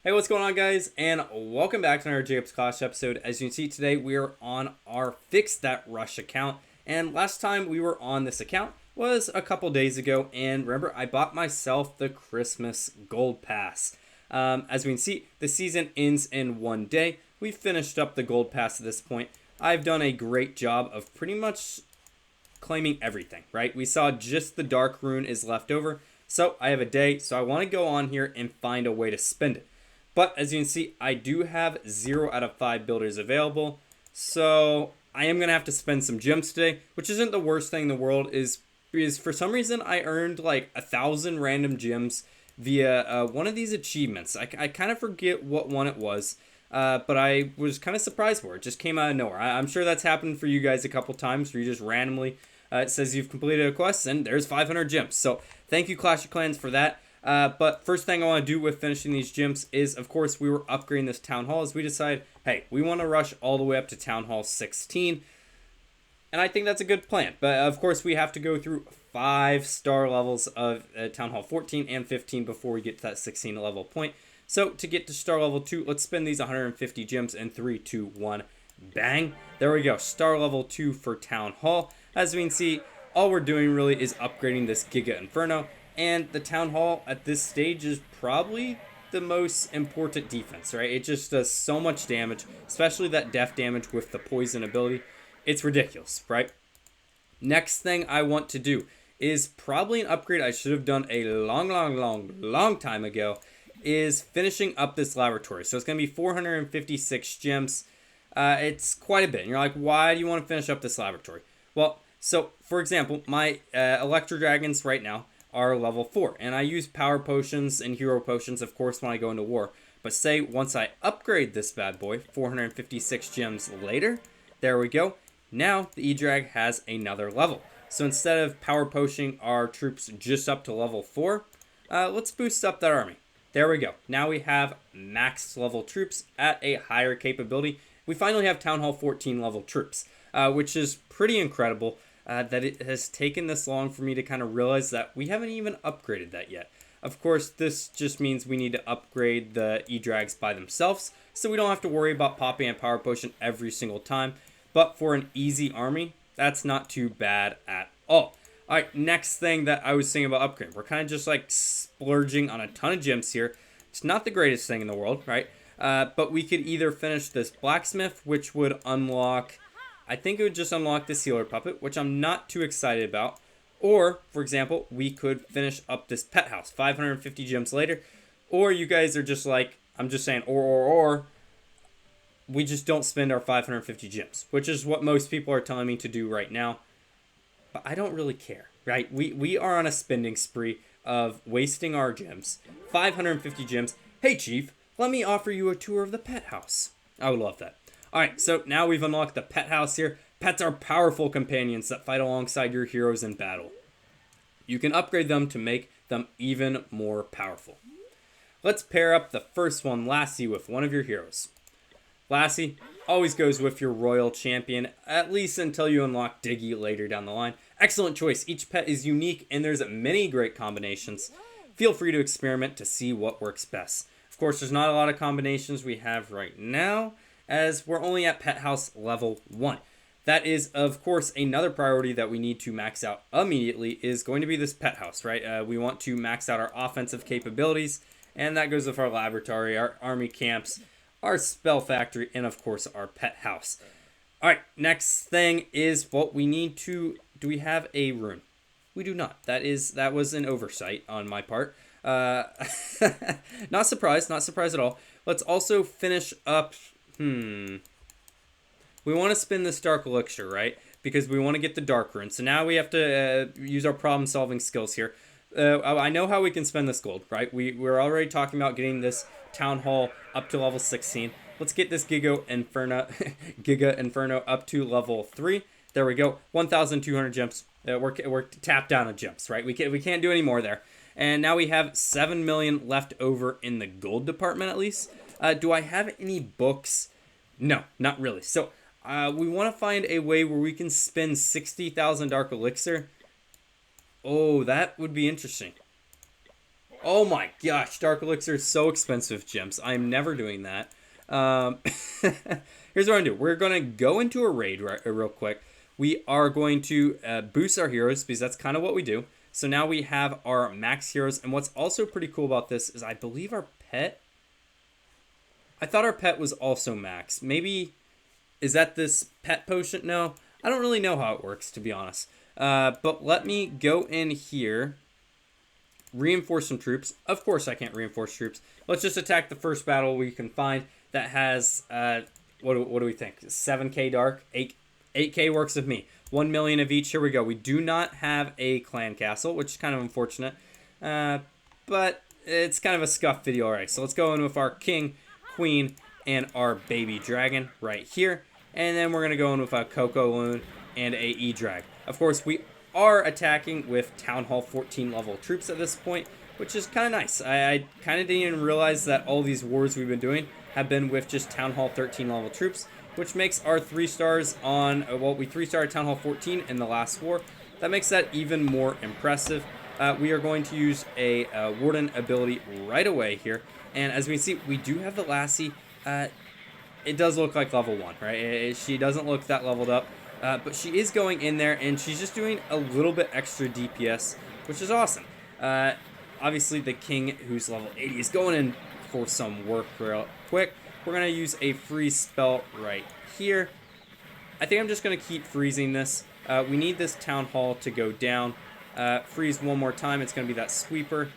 Hey, what's going on, guys? And welcome back to another Jacob's Clash episode. As you can see today, we are on our Fix That Rush account. And last time we were on this account was a couple days ago. And remember, I bought myself the Christmas Gold Pass. As we can see, the season ends in one day. We've finished up the Gold Pass at this point. I've done a great job of pretty much claiming everything, right? We saw just the Dark Rune is left over. So I have a day, so I want to go on here and find a way to spend it. But as you can see, I do have 0 out of 5 builders available. So I am going to have to spend some gems today, which isn't the worst thing in the world, is because for some reason I earned like 1,000 random gems via one of these achievements. I kind of forget what one it was, but I was kind of surprised for it. It just came out of nowhere. I'm sure that's happened for you guys a couple times where you just randomly, it says you've completed a quest and there's 500 gems. So thank you, Clash of Clans, for that. But first thing I want to do with finishing these gyms is, of course, we were upgrading this Town Hall as we decided, hey, we want to rush all the way up to Town Hall 16. And I think that's a good plan. But, of course, we have to go through 5-star levels of Town Hall 14 and 15 before we get to that 16 level point. So, to get to star level 2, let's spend these 150 gems in 3, 2, 1, bang. There we go. Star level 2 for Town Hall. As we can see, all we're doing really is upgrading this Giga Inferno. And the Town Hall at this stage is probably the most important defense, right? It just does so much damage, especially that death damage with the poison ability. It's ridiculous, right? Next thing I want to do is probably an upgrade I should have done a long time ago, is finishing up this laboratory. So it's going to be 456 gems. It's quite a bit. And you're like, why do you want to finish up this laboratory? Well, so for example, my Electro Dragons right now are level 4, and I use power potions and hero potions, of course, when I go into war. But say once I upgrade this bad boy 456 gems later, there we go, now the E-Drag has another level. So instead of power potioning our troops just up to level 4, let's boost up that army. There we go. Now we have max level troops at a higher capability. We finally have Town Hall 14 level troops, which is pretty incredible. That it has taken this long for me to kind of realize that we haven't even upgraded that yet. Of course, this just means we need to upgrade the E-Drags by themselves, so we don't have to worry about popping a power potion every single time. But for an easy army, that's not too bad at all. Alright, next thing that I was thinking about upgrading. We're kind of just like splurging on a ton of gems here. It's not the greatest thing in the world, right? But we could either finish this blacksmith, which would unlock, I think it would just unlock the Sealer Puppet, which I'm not too excited about. Or, for example, we could finish up this pet house 550 gems later. Or you guys are just like, I'm just saying, or, we just don't spend our 550 gems, which is what most people are telling me to do right now. But I don't really care, right? We are on a spending spree of wasting our gems. 550 gems. Hey, Chief, let me offer you a tour of the pet house. I would love that. Alright, so now we've unlocked the pet house here. Pets are powerful companions that fight alongside your heroes in battle. You can upgrade them to make them even more powerful. Let's pair up the first one, Lassie, with one of your heroes. Lassie always goes with your royal champion, at least until you unlock Diggy later down the line. Excellent choice. Each pet is unique and there's many great combinations. Feel free to experiment to see what works best. Of course, there's not a lot of combinations we have right now, as we're only at pet house level 1. That is, of course, another priority that we need to max out immediately is going to be this pet house, right? We want to max out our offensive capabilities, and that goes with our laboratory, our army camps, our spell factory, and of course our pet house. Alright, next thing is what we need to, do we have a rune? We do not. That was an oversight on my part. Not surprised at all. Let's also finish up, we want to spin this dark elixir, right? Because we want to get the dark rune. So now we have to use our problem solving skills here. I know how we can spend this gold, right? We're already talking about getting this Town Hall up to level 16. Let's get this Giga Inferno up to level 3. There we go. 1,200 gems. We're tapped down on gems, right? We can't do any more there. And now we have 7 million left over in the gold department at least. Do I have any books? No, not really. So we want to find a way where we can spend 60,000 dark elixir. Oh, that would be interesting. Oh my gosh, Dark Elixir is so expensive, gems. I'm never doing that. Here's what I'm gonna do. We're gonna go into a raid real quick. We are going to boost our heroes because that's kind of what we do. So now we have our max heroes, and what's also pretty cool about this is I believe our pet. I thought our pet was also max. Maybe is that this pet potion? No, I don't really know how it works, to be honest. But let me go in here. Reinforce some troops. Of course I can't reinforce troops. Let's just attack the first battle we can find that has, what do we think? 7k dark? 8k works with me. 1 million of each. Here we go. We do not have a clan castle, which is kind of unfortunate. But it's kind of a scuffed video already. So let's go in with our king, queen, and our baby dragon right here. And then we're going to go in with a Coco Loon and a E-Drag. Of course, we are attacking with Town Hall 14 level troops at this point, which is kind of nice. I kind of didn't even realize that all these wars we've been doing have been with just Town Hall 13 level troops, which makes our 3 stars on, well, we 3-starred Town Hall 14 in the last war. That makes that even more impressive. We are going to use a Warden ability right away here. And as we can see, we do have the Lassie. It does look like level 1, right? She doesn't look that leveled up. But she is going in there, and she's just doing a little bit extra DPS, which is awesome. Obviously, the king, who's level 80, is going in for some work real quick. We're going to use a freeze spell right here. I think I'm just going to keep freezing this. We need this town hall to go down. Freeze one more time. It's going to be that sweeper.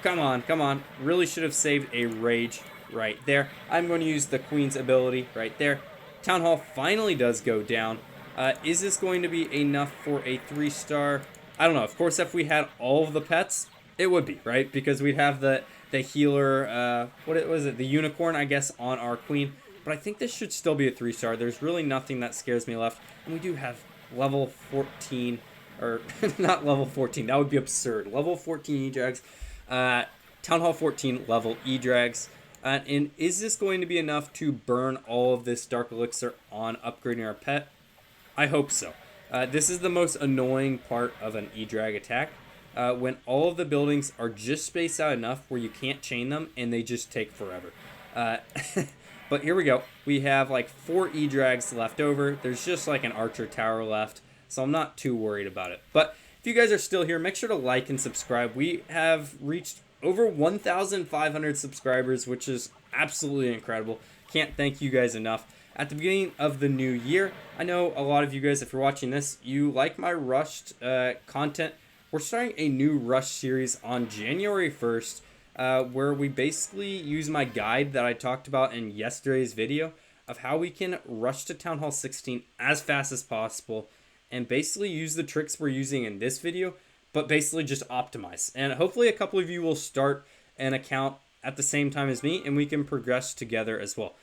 Come on, come on. Really should have saved a rage right there. I'm going to use the queen's ability right there. Town hall finally does go down. Is this going to be enough for a 3-star? I don't know. Of course, if we had all of the pets, it would be, right? Because we'd have the healer, what was it? The unicorn, I guess, on our queen. But I think this should still be a 3-star. There's really nothing that scares me left. And we do have level 14, or not level 14. That would be absurd. Level 14 E-Drags. Town Hall 14 level E-Drags. And is this going to be enough to burn all of this Dark Elixir on upgrading our pet? I hope so. This is the most annoying part of an E-Drag attack. When all of the buildings are just spaced out enough where you can't chain them and they just take forever. But here we go. We have like 4 E-Drags left over. There's just like an Archer Tower left, so I'm not too worried about it. But if you guys are still here, make sure to like and subscribe. We have reached over 1,500 subscribers, which is absolutely incredible. Can't thank you guys enough. At the beginning of the new year, I know a lot of you guys, if you're watching this, you like my rushed content. We're starting a new rush series on January 1st, where we basically use my guide that I talked about in yesterday's video of how we can rush to Town Hall 16 as fast as possible and basically use the tricks we're using in this video, but basically just optimize. And hopefully a couple of you will start an account at the same time as me, and we can progress together as well.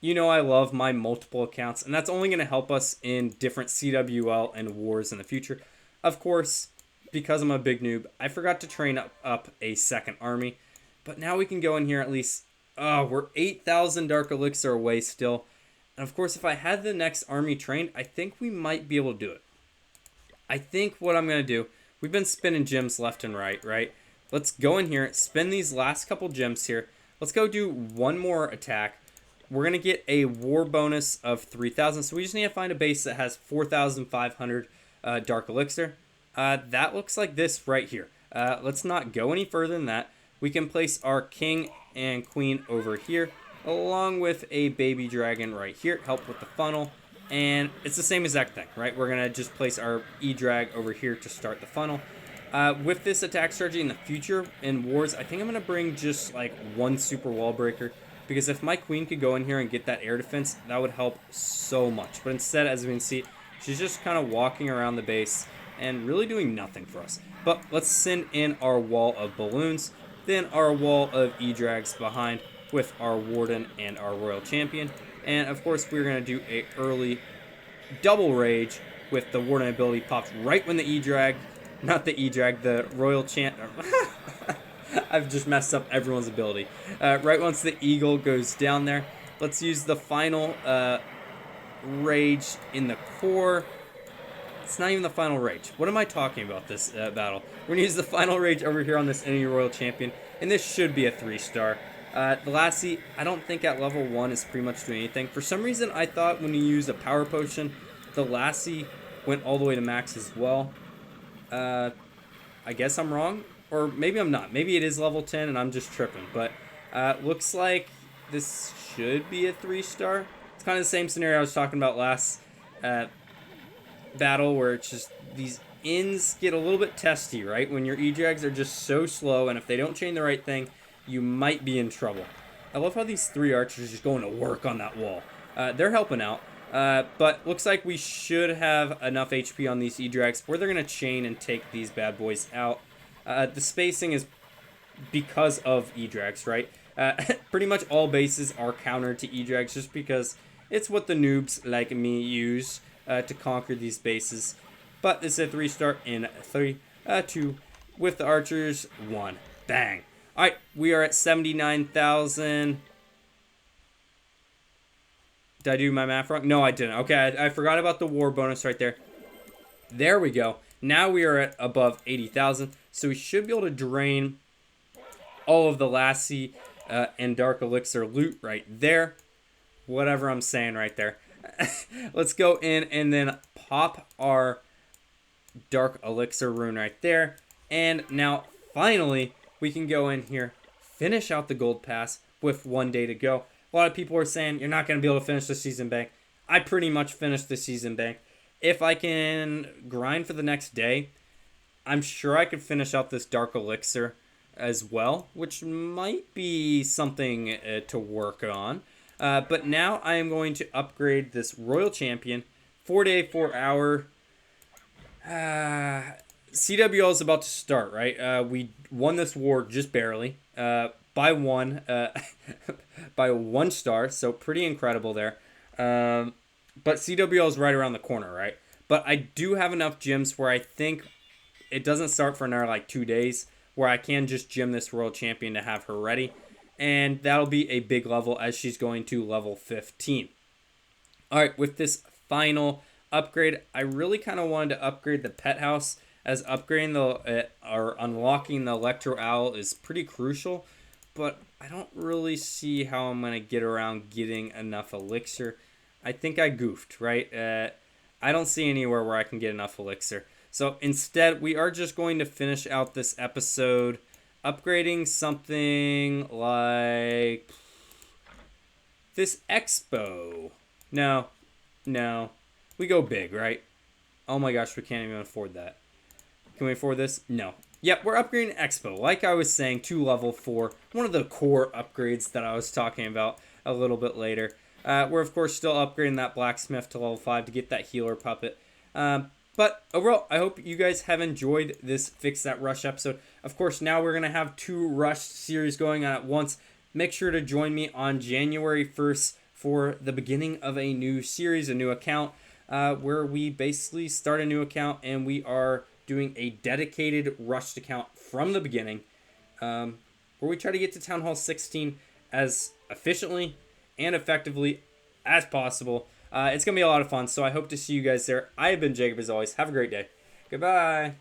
You know I love my multiple accounts, and that's only going to help us in different CWL and wars in the future. Of course, because I'm a big noob, I forgot to train up a second army, but now we can go in here at least. We're 8,000 Dark Elixir away still. And of course, if I had the next army trained, I think we might be able to do it. I think what I'm going to do, we've been spinning gems left and right? Let's go in here, spin these last couple gems here. Let's go do one more attack. We're going to get a war bonus of 3,000. So we just need to find a base that has 4,500 Dark Elixir. That looks like this right here. Let's not go any further than that. We can place our king and queen over here, along with a baby dragon right here. Help with the funnel. And it's the same exact thing, right? We're going to just place our E-Drag over here to start the funnel. With this attack strategy in the future, in wars, I think I'm going to bring just like one super wall breaker. Because if my queen could go in here and get that air defense, that would help so much. But instead, as we can see, she's just kind of walking around the base and really doing nothing for us. But let's send in our wall of balloons, then our wall of E-Drags behind with our Warden and our Royal Champion. And of course, we're going to do a early double rage with the Warden ability popped right when the E-Drag, not the E-Drag, the Royal Champion. I've just messed up everyone's ability. Right once the eagle goes down there, let's use the final rage in the core. It's not even the final rage. What am I talking about this battle? We're going to use the final rage over here on this Any Royal Champion, and this should be a 3-star. The Lassie, I don't think at level 1 is pretty much doing anything. For some reason, I thought when you use a power potion, the Lassie went all the way to max as well. I guess I'm wrong, or maybe I'm not. Maybe it is level 10 and I'm just tripping, but looks like this should be a 3-star. It's kind of the same scenario I was talking about last battle, where it's just these ins get a little bit testy, right? When your E-Drags are just so slow, and if they don't chain the right thing, you might be in trouble. I love how these 3 archers are just going to work on that wall. They're helping out, but looks like we should have enough HP on these E-Drags where they're going to chain and take these bad boys out. The spacing is because of E-Drags, right? Pretty much all bases are countered to E-Drags just because it's what the noobs like me use to conquer these bases. But it's a 3-star in 3, 2, with the archers, 1. Bang. Alright, we are at 79,000. Did I do my math wrong? No, I didn't. Okay, I forgot about the war bonus right there. There we go. Now we are at above 80,000. So we should be able to drain all of the Lassie and Dark Elixir loot right there. Whatever I'm saying right there. Let's go in and then pop our Dark Elixir rune right there. And now, finally, we can go in here, finish out the gold pass with 1 day to go. A lot of people are saying you're not going to be able to finish the season bank. I pretty much finished the season bank. If I can grind for the next day, I'm sure I could finish out this Dark Elixir as well, which might be something to work on. But now I am going to upgrade this Royal Champion. 4-day, 4-hour. CWL is about to start, right? We won this war just barely. By 1. By 1 star, so pretty incredible there. But CWL is right around the corner, right? But I do have enough gyms where I think it doesn't start for another like 2 days, where I can just gym this Royal Champion to have her ready. And that'll be a big level as she's going to level 15. Alright, with this final upgrade, I really kind of wanted to upgrade the pet house, as upgrading or unlocking the Electro Owl is pretty crucial. But I don't really see how I'm going to get around getting enough elixir. I think I goofed, right? I don't see anywhere where I can get enough elixir. So instead, we are just going to finish out this episode upgrading something like this Expo. No. We go big, right? Oh my gosh, we can't even afford that. Can we afford this? No. Yep, we're upgrading Expo. Like I was saying, to level 4. One of the core upgrades that I was talking about a little bit later. We're, of course, still upgrading that Blacksmith to level 5 to get that Healer Puppet. But overall, I hope you guys have enjoyed this Fix That Rush episode. Of course, now we're going to have 2 Rush series going on at once. Make sure to join me on January 1st for the beginning of a new series, a new account, where we basically start a new account and we are doing a dedicated Rushed account from the beginning, where we try to get to Town Hall 16 as efficiently and effectively as possible. It's going to be a lot of fun, so I hope to see you guys there. I have been Jacob as always. Have a great day. Goodbye.